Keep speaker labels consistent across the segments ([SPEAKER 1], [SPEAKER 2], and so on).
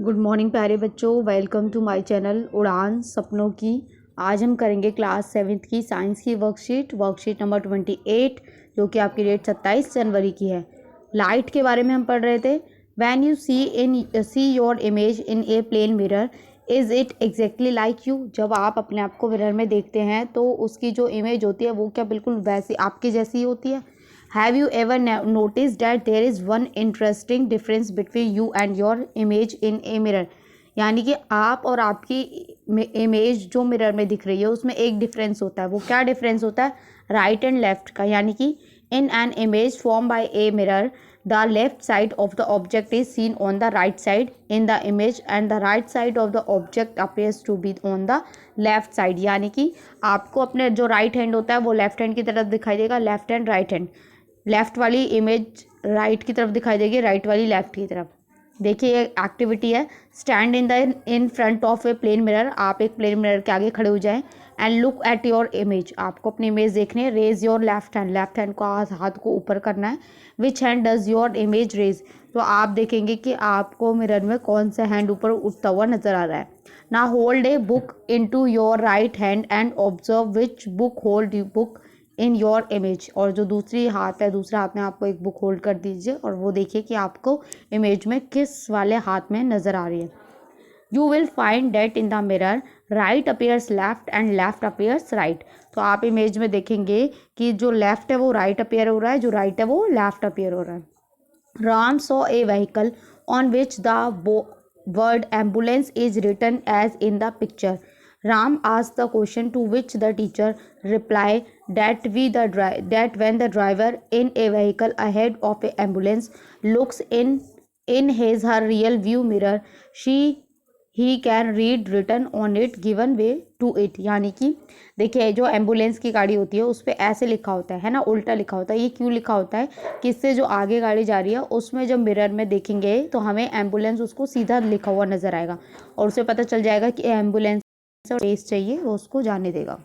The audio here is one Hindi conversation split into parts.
[SPEAKER 1] गुड मॉर्निंग प्यारे बच्चों, वेलकम टू माय चैनल उड़ान सपनों की। आज हम करेंगे क्लास 7th की साइंस की वर्कशीट नंबर 28, जो कि आपकी डेट 27 जनवरी की है। लाइट के बारे में हम पढ़ रहे थे। When you see your image in a plane mirror, is it exactly like you. जब आप अपने आप को मिरर में देखते हैं तो उसकी जो इमेज होती है वो क्या बिल्कुल वैसी आपकी जैसी ही होती है। Have you ever noticed that there is one interesting difference between you and your image in a mirror? यानी कि आप और आपकी इमेज जो मिरर में दिख रही है उसमें एक डिफरेंस होता है। वो क्या डिफरेंस होता है? राइट एंड लेफ्ट का। यानी कि in an image form by a mirror, the left side of the object is seen on the right side in the image and the right side of the object appears to be on the left side. यानी कि आपको अपने जो राइट हैंड होता है वो लेफ्ट हैंड की तरफ दिखाई देगा, left hand right hand. Left वाली इमेज राइट की तरफ दिखाई देगी, राइट वाली लेफ्ट की तरफ। देखिए ये एक्टिविटी है। Stand in front of a plane mirror. आप एक प्लेन मिरर के आगे खड़े हो जाएं and look at your image. आपको अपनी इमेज देखनी है। Raise your left hand. Left hand को हाथ को ऊपर करना है। Which hand does your image raise. तो आप देखेंगे कि आपको मिरर में कौन सा हैंड ऊपर उठता हुआ नजर आ रहा है। ना hold a book in to your right hand and observe which book hold you book in your image. और जो दूसरी हाथ है, दूसरे हाथ में आपको एक बुक होल्ड कर दीजिए और वो देखिए कि आपको इमेज में किस वाले हाथ में नज़र आ रही है। You will find that in the mirror right appears left and left appears right. तो आप इमेज में देखेंगे कि जो लेफ्ट है वो राइट अपीयर हो रहा है, जो राइट है वो लेफ्ट अपीयर हो रहा है। Ram saw a vehicle on which the word ambulance is written as in the picture. Ram asked the question, to which the teacher replied that when the driver in a vehicle ahead of a ambulance looks in his her real view mirror, he can read written on it given way to it। यानी कि देखिए जो एम्बुलेंस की गाड़ी होती है उस पर ऐसे लिखा होता है ना, उल्टा लिखा होता है। ये क्यों लिखा होता है कि इससे जो आगे गाड़ी जा रही है उसमें जब मिरर में देखेंगे तो हमें एम्बुलेंस उसको सीधा लिखा हुआ नजर आएगा और उसे पता चल जाएगा कि एम्बुलेंस स्पेस चाहिए, वो उसको जाने देगा।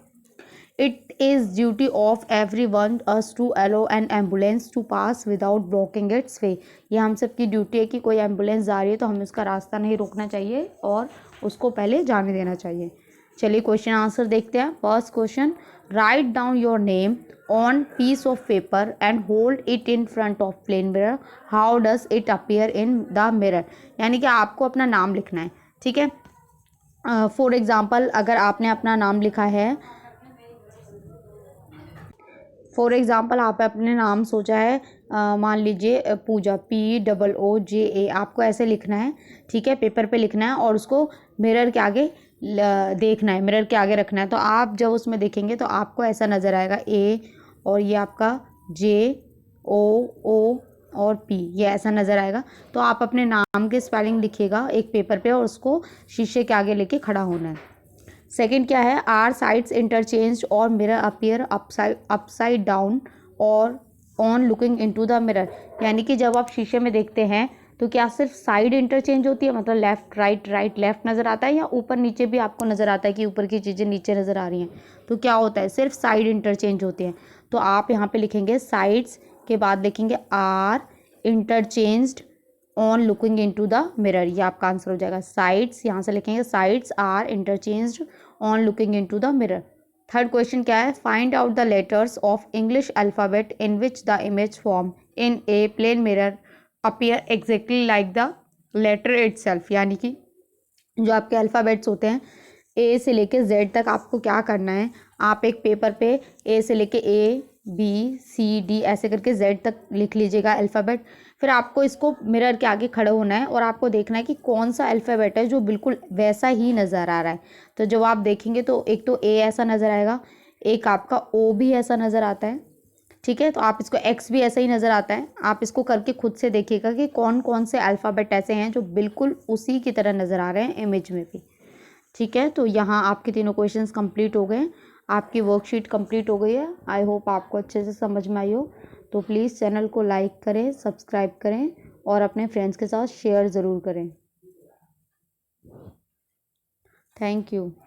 [SPEAKER 1] It is duty of everyone us to allow an ambulance to pass without blocking its way। ये हम सब की ड्यूटी है कि कोई एम्बुलेंस जा रही है तो हमें उसका रास्ता नहीं रोकना चाहिए और उसको पहले जाने देना चाहिए। चलिए क्वेश्चन आंसर देखते हैं। First question, write down your name on piece of paper and hold it in front of plane mirror. How does it appear in the mirror. यानी कि आपको अपना नाम लिखना है, ठीक है। फॉर एग्जाम्पल अगर आपने अपना नाम लिखा है, फॉर एग्ज़ाम्पल आप अपने नाम सोचा है, मान लीजिए पूजा, POOJA। आपको ऐसे लिखना है, ठीक है, पेपर पे लिखना है और उसको मिरर के आगे देखना है, मिरर के आगे रखना है। तो आप जब उसमें देखेंगे तो आपको ऐसा नज़र आएगा A और ये आपका JOO और P, ये ऐसा नज़र आएगा। तो आप अपने नाम के स्पेलिंग लिखिएगा एक पेपर पे और उसको शीशे के आगे लेके खड़ा होना है। सेकंड क्या है, आर साइड्स इंटरचेंज और मिरर अपीयर अपसाइड डाउन और on looking into the mirror. यानी कि जब आप शीशे में देखते हैं तो क्या सिर्फ साइड इंटरचेंज होती है, मतलब लेफ्ट राइट राइट लेफ्ट नज़र आता है, या ऊपर नीचे भी आपको नज़र आता है कि ऊपर की चीज़ें नीचे नज़र आ रही हैं? तो क्या होता है, सिर्फ साइड इंटरचेंज होती हैं। तो आप यहाँ पे लिखेंगे साइड्स के बाद लिखेंगे are interchanged on looking into the mirror. ये आपका आंसर हो जाएगा। साइड्स यहाँ से लिखेंगे sides are interchanged on looking into the mirror. Third question क्या है, find out the letters of English alphabet in which the image form in a plane mirror appear exactly like the letter itself. यानी कि जो आपके अल्फ़ाबेट्स होते हैं A से लेके Z तक, आपको क्या करना है, आप एक पेपर पे A से लेके ABCD ऐसे करके Z तक लिख लीजिएगा अल्फ़ाबेट। फिर आपको इसको मिरर के आगे खड़े होना है और आपको देखना है कि कौन सा अल्फ़ाबेट है जो बिल्कुल वैसा ही नज़र आ रहा है। तो जब आप देखेंगे तो एक तो A ऐसा नज़र आएगा, एक आपका O भी ऐसा नज़र आता है, ठीक है। तो आप इसको X भी ऐसा ही नज़र आता है। आप इसको करके खुद से देखिएगा कि कौन कौन से अल्फ़ाबेट ऐसे हैं जो बिल्कुल उसी की तरह नज़र आ रहे हैं इमेज में भी, ठीक है। तो यहाँ आपके तीनों क्वेश्चंस कंप्लीट हो गए, आपकी वर्कशीट कंप्लीट हो गई है। आई होप आपको अच्छे से समझ में आई हो। तो प्लीज़ चैनल को लाइक करें, सब्सक्राइब करें और अपने फ्रेंड्स के साथ शेयर ज़रूर करें। Thank you.